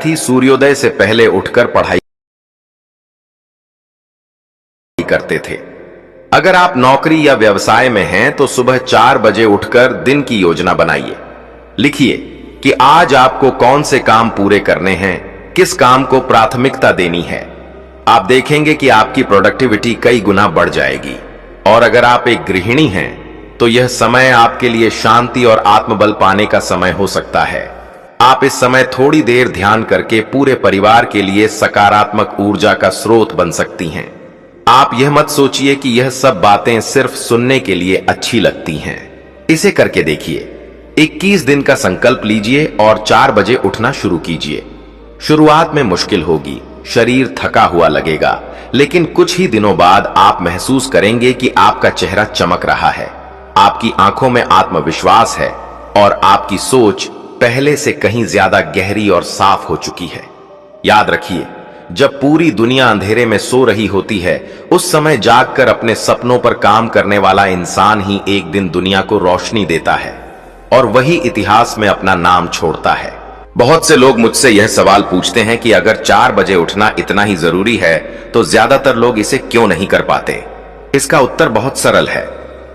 विद्यार्थी सूर्योदय से पहले उठकर पढ़ाई करते थे। अगर आप नौकरी या व्यवसाय में हैं तो सुबह 4 बजे उठकर दिन की योजना बनाइए। लिखिए कि आज आपको कौन से काम पूरे करने हैं, किस काम को प्राथमिकता देनी है। आप देखेंगे कि आपकी प्रोडक्टिविटी कई गुना बढ़ जाएगी। और अगर आप एक गृहिणी हैं तो यह समय आपके लिए शांति और आत्मबल पाने का समय हो सकता है। आप इस समय थोड़ी देर ध्यान करके पूरे परिवार के लिए सकारात्मक ऊर्जा का स्रोत बन सकती हैं। आप यह मत सोचिए कि यह सब बातें सिर्फ सुनने के लिए अच्छी लगती हैं। इसे करके देखिए। 21 दिन का संकल्प लीजिए और 4 बजे उठना शुरू कीजिए। शुरुआत में मुश्किल होगी, शरीर थका हुआ लगेगा, लेकिन कुछ ही दिनों बाद आप महसूस करेंगे कि आपका चेहरा चमक रहा है, आपकी आंखों में आत्मविश्वास है और आपकी सोच पहले से कहीं ज्यादा गहरी और साफ हो चुकी है। याद रखिए, जब पूरी दुनिया अंधेरे में सो रही होती है, उस समय जागकर अपने सपनों पर काम करने वाला इंसान ही एक दिन दुनिया को रोशनी देता है और वही इतिहास में अपना नाम छोड़ता है। बहुत से लोग मुझसे यह सवाल पूछते हैं कि अगर 4 बजे उठना इतना ही जरूरी है तो ज्यादातर लोग इसे क्यों नहीं कर पाते। इसका उत्तर बहुत सरल है,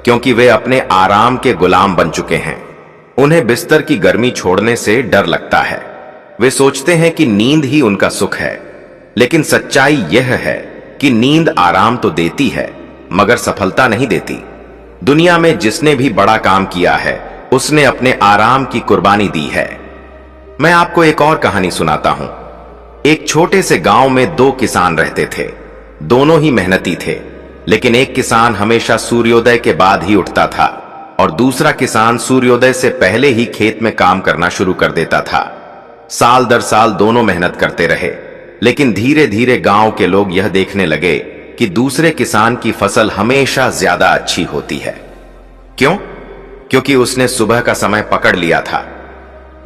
क्योंकि वे अपने आराम के गुलाम बन चुके हैं। उन्हें बिस्तर की गर्मी छोड़ने से डर लगता है। वे सोचते हैं कि नींद ही उनका सुख है, लेकिन सच्चाई यह है कि नींद आराम तो देती है मगर सफलता नहीं देती। दुनिया में जिसने भी बड़ा काम किया है उसने अपने आराम की कुर्बानी दी है। मैं आपको एक और कहानी सुनाता हूं। एक छोटे से गांव में 2 किसान रहते थे। दोनों ही मेहनती थे, लेकिन एक किसान हमेशा सूर्योदय के बाद ही उठता था और दूसरा किसान सूर्योदय से पहले ही खेत में काम करना शुरू कर देता था। साल दर साल दोनों मेहनत करते रहे, लेकिन धीरे धीरे गांव के लोग यह देखने लगे कि दूसरे किसान की फसल हमेशा ज्यादा अच्छी होती है। क्यों? क्योंकि उसने सुबह का समय पकड़ लिया था।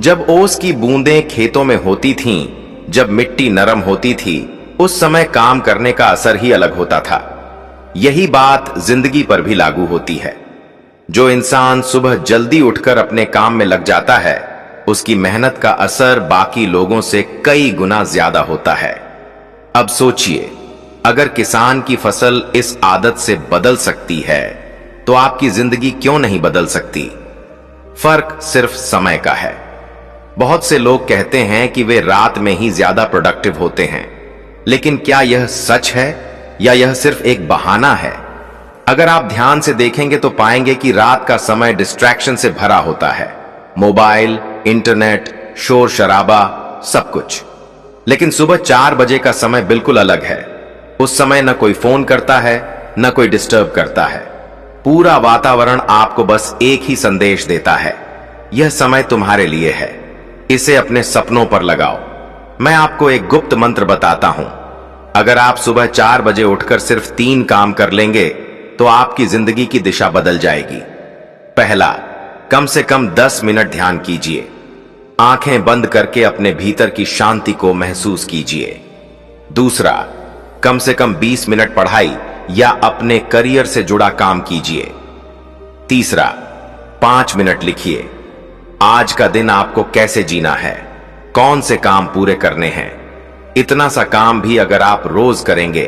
जब ओस की बूंदें खेतों में होती थीं, जब मिट्टी नरम होती थी, उस समय काम करने का असर ही अलग होता था। यही बात जिंदगी पर भी लागू होती है। जो इंसान सुबह जल्दी उठकर अपने काम में लग जाता है, उसकी मेहनत का असर बाकी लोगों से कई गुना ज्यादा होता है। अब सोचिए, अगर किसान की फसल इस आदत से बदल सकती है तो आपकी जिंदगी क्यों नहीं बदल सकती? फर्क सिर्फ समय का है। बहुत से लोग कहते हैं कि वे रात में ही ज्यादा प्रोडक्टिव होते हैं, लेकिन क्या यह सच है या यह सिर्फ एक बहाना है? अगर आप ध्यान से देखेंगे तो पाएंगे कि रात का समय डिस्ट्रैक्शन से भरा होता है। मोबाइल, इंटरनेट, शोर शराबा, सब कुछ। लेकिन सुबह 4 बजे का समय बिल्कुल अलग है। उस समय न कोई फोन करता है, न कोई डिस्टर्ब करता है। पूरा वातावरण आपको बस एक ही संदेश देता है, यह समय तुम्हारे लिए है, इसे अपने सपनों पर लगाओ। मैं आपको एक गुप्त मंत्र बताता हूं। अगर आप सुबह 4 बजे उठकर सिर्फ 3 काम कर लेंगे तो आपकी जिंदगी की दिशा बदल जाएगी। पहला, कम से कम 10 मिनट ध्यान कीजिए। आंखें बंद करके अपने भीतर की शांति को महसूस कीजिए। दूसरा, कम से कम 20 मिनट पढ़ाई या अपने करियर से जुड़ा काम कीजिए। तीसरा, 5 मिनट लिखिए, आज का दिन आपको कैसे जीना है, कौन से काम पूरे करने हैं। इतना सा काम भी अगर आप रोज करेंगे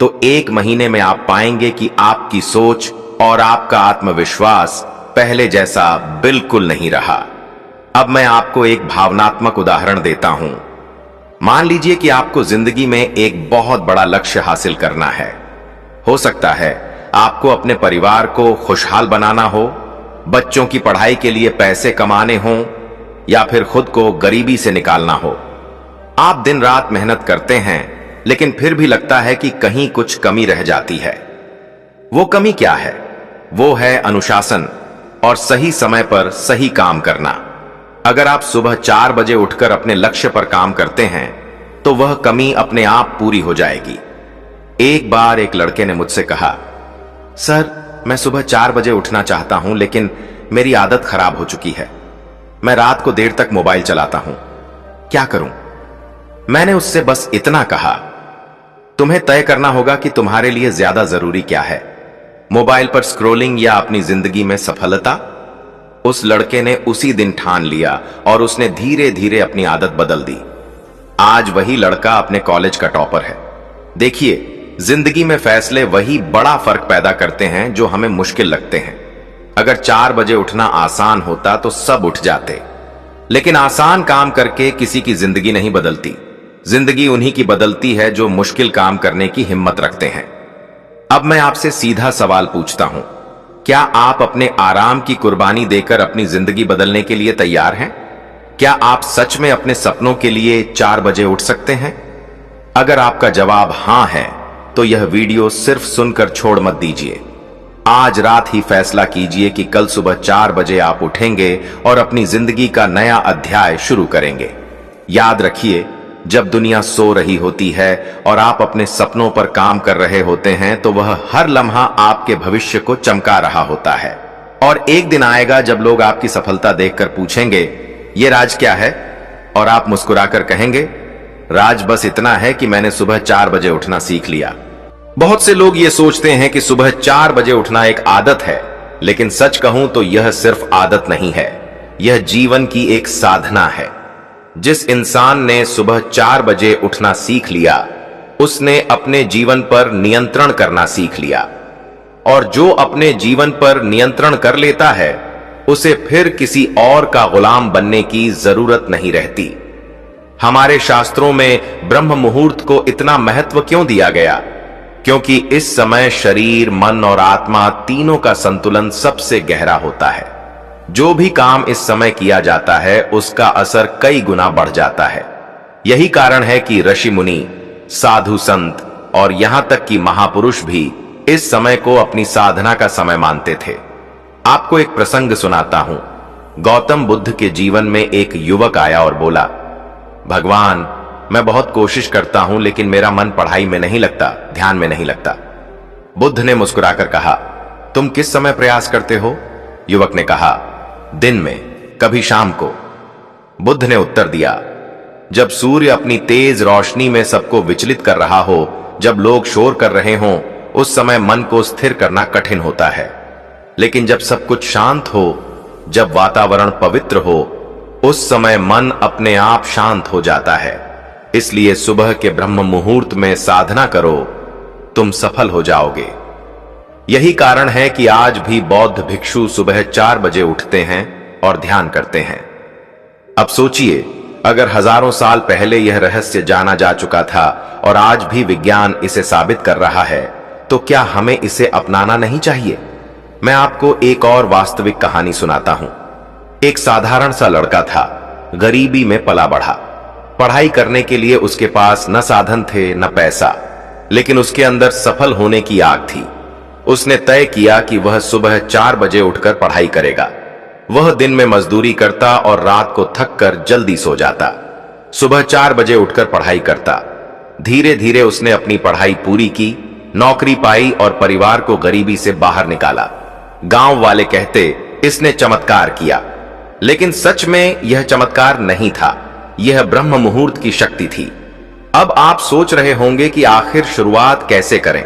तो 1 महीने में आप पाएंगे कि आपकी सोच और आपका आत्मविश्वास पहले जैसा बिल्कुल नहीं रहा। अब मैं आपको एक भावनात्मक उदाहरण देता हूं। मान लीजिए कि आपको जिंदगी में एक बहुत बड़ा लक्ष्य हासिल करना है। हो सकता है आपको अपने परिवार को खुशहाल बनाना हो, बच्चों की पढ़ाई के लिए पैसे कमाने हो, या फिर खुद को गरीबी से निकालना हो। आप दिन रात मेहनत करते हैं, लेकिन फिर भी लगता है कि कहीं कुछ कमी रह जाती है। वो कमी क्या है? वो है अनुशासन और सही समय पर सही काम करना। अगर आप सुबह 4 बजे उठकर अपने लक्ष्य पर काम करते हैं तो वह कमी अपने आप पूरी हो जाएगी। एक बार एक लड़के ने मुझसे कहा, सर, मैं सुबह 4 बजे उठना चाहता हूं, लेकिन मेरी आदत खराब हो चुकी है। मैं रात को देर तक मोबाइल चलाता हूं, क्या करूं? मैंने उससे बस इतना कहा, तुम्हें तय करना होगा कि तुम्हारे लिए ज्यादा जरूरी क्या है, मोबाइल पर स्क्रॉलिंग या अपनी जिंदगी में सफलता। उस लड़के ने उसी दिन ठान लिया और उसने धीरे धीरे अपनी आदत बदल दी। आज वही लड़का अपने कॉलेज का टॉपर है। देखिए, जिंदगी में फैसले वही बड़ा फर्क पैदा करते हैं जो हमें मुश्किल लगते हैं। अगर 4 बजे उठना आसान होता तो सब उठ जाते, लेकिन आसान काम करके किसी की जिंदगी नहीं बदलती। जिंदगी उन्हीं की बदलती है जो मुश्किल काम करने की हिम्मत रखते हैं। अब मैं आपसे सीधा सवाल पूछता हूं, क्या आप अपने आराम की कुर्बानी देकर अपनी जिंदगी बदलने के लिए तैयार हैं? क्या आप सच में अपने सपनों के लिए 4 बजे उठ सकते हैं? अगर आपका जवाब हां है तो यह वीडियो सिर्फ सुनकर छोड़ मत दीजिए। आज रात ही फैसला कीजिए कि कल सुबह 4 बजे आप उठेंगे और अपनी जिंदगी का नया अध्याय शुरू करेंगे। याद रखिए, जब दुनिया सो रही होती है और आप अपने सपनों पर काम कर रहे होते हैं तो वह हर लम्हा आपके भविष्य को चमका रहा होता है। और एक दिन आएगा जब लोग आपकी सफलता देखकर पूछेंगे, ये राज क्या है? और आप मुस्कुराकर कहेंगे, राज बस इतना है कि मैंने सुबह 4 बजे उठना सीख लिया। बहुत से लोग ये सोचते हैं कि सुबह 4 बजे उठना एक आदत है, लेकिन सच कहूं तो यह सिर्फ आदत नहीं है, यह जीवन की एक साधना है। जिस इंसान ने सुबह 4 बजे उठना सीख लिया, उसने अपने जीवन पर नियंत्रण करना सीख लिया। और जो अपने जीवन पर नियंत्रण कर लेता है, उसे फिर किसी और का गुलाम बनने की जरूरत नहीं रहती। हमारे शास्त्रों में ब्रह्म मुहूर्त को इतना महत्व क्यों दिया गया? क्योंकि इस समय शरीर, मन और आत्मा तीनों का संतुलन सबसे गहरा होता है। जो भी काम इस समय किया जाता है उसका असर कई गुना बढ़ जाता है। यही कारण है कि ऋषि मुनि, साधु संत और यहां तक कि महापुरुष भी इस समय को अपनी साधना का समय मानते थे। आपको एक प्रसंग सुनाता हूं। गौतम बुद्ध के जीवन में एक युवक आया और बोला, भगवान, मैं बहुत कोशिश करता हूं लेकिन मेरा मन पढ़ाई में नहीं लगता, ध्यान में नहीं लगता। बुद्ध ने मुस्कुराकर कहा, तुम किस समय प्रयास करते हो? युवक ने कहा, दिन में, कभी शाम को। बुद्ध ने उत्तर दिया, जब सूर्य अपनी तेज रोशनी में सबको विचलित कर रहा हो, जब लोग शोर कर रहे हों, उस समय मन को स्थिर करना कठिन होता है। लेकिन जब सब कुछ शांत हो, जब वातावरण पवित्र हो, उस समय मन अपने आप शांत हो जाता है। इसलिए सुबह के ब्रह्म मुहूर्त में साधना करो, तुम सफल हो जाओगे। यही कारण है कि आज भी बौद्ध भिक्षु सुबह 4 बजे उठते हैं और ध्यान करते हैं। अब सोचिए, अगर हजारों साल पहले यह रहस्य जाना जा चुका था और आज भी विज्ञान इसे साबित कर रहा है, तो क्या हमें इसे अपनाना नहीं चाहिए? मैं आपको एक और वास्तविक कहानी सुनाता हूं। एक साधारण सा लड़का था, गरीबी में पला बढ़ा। पढ़ाई करने के लिए उसके पास न साधन थे न पैसा, लेकिन उसके अंदर सफल होने की आग थी। उसने तय किया कि वह सुबह 4 बजे उठकर पढ़ाई करेगा। वह दिन में मजदूरी करता और रात को थककर जल्दी सो जाता। सुबह 4 बजे उठकर पढ़ाई करता। धीरे धीरे उसने अपनी पढ़ाई पूरी की, नौकरी पाई और परिवार को गरीबी से बाहर निकाला। गांव वाले कहते, इसने चमत्कार किया, लेकिन सच में यह चमत्कार नहीं था, यह ब्रह्म मुहूर्त की शक्ति थी। अब आप सोच रहे होंगे कि आखिर शुरुआत कैसे करें।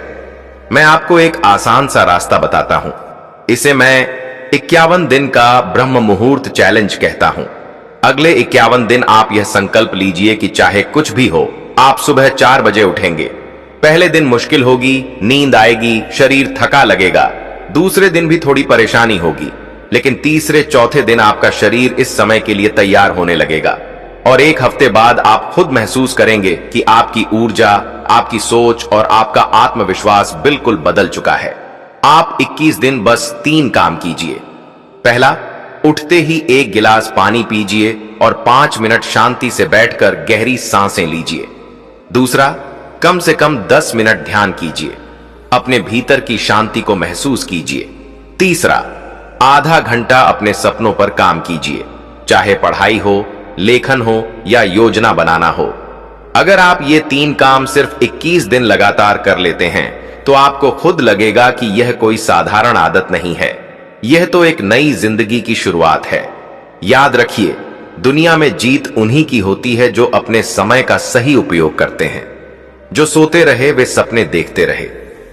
मैं आपको एक आसान सा रास्ता बताता हूं। इसे मैं 51 दिन का ब्रह्म मुहूर्त चैलेंज कहता हूं। अगले 51 दिन आप यह संकल्प लीजिए कि चाहे कुछ भी हो, आप सुबह 4 बजे उठेंगे। पहले दिन मुश्किल होगी, नींद आएगी, शरीर थका लगेगा। दूसरे दिन भी थोड़ी परेशानी होगी, लेकिन तीसरे चौथे दिन आपका शरीर इस समय के लिए तैयार होने लगेगा। और एक हफ्ते बाद आप खुद महसूस करेंगे कि आपकी ऊर्जा, आपकी सोच और आपका आत्मविश्वास बिल्कुल बदल चुका है। आप 21 दिन बस 3 काम कीजिए। पहला, उठते ही 1 गिलास पानी पीजिए और 5 मिनट शांति से बैठकर गहरी सांसें लीजिए। दूसरा, कम से कम 10 मिनट ध्यान कीजिए, अपने भीतर की शांति को महसूस कीजिए। तीसरा, आधा घंटा अपने सपनों पर काम कीजिए, चाहे पढ़ाई हो, लेखन हो या योजना बनाना हो। अगर आप ये 3 काम सिर्फ 21 दिन लगातार कर लेते हैं तो आपको खुद लगेगा कि यह कोई साधारण आदत नहीं है, यह तो एक नई जिंदगी की शुरुआत है। याद रखिए, दुनिया में जीत उन्हीं की होती है जो अपने समय का सही उपयोग करते हैं। जो सोते रहे वे सपने देखते रहे,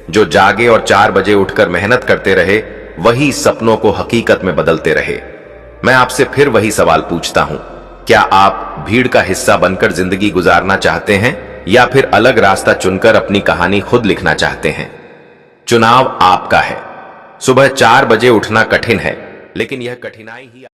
जो जागे और 4 बजे उठकर मेहनत करते रहे वही सपनों को हकीकत में बदलते रहे। मैं आपसे फिर वही सवाल पूछता हूं, क्या आप भीड़ का हिस्सा बनकर जिंदगी गुजारना चाहते हैं या फिर अलग रास्ता चुनकर अपनी कहानी खुद लिखना चाहते हैं? चुनाव आपका है। सुबह 4 बजे उठना कठिन है, लेकिन यह कठिनाई ही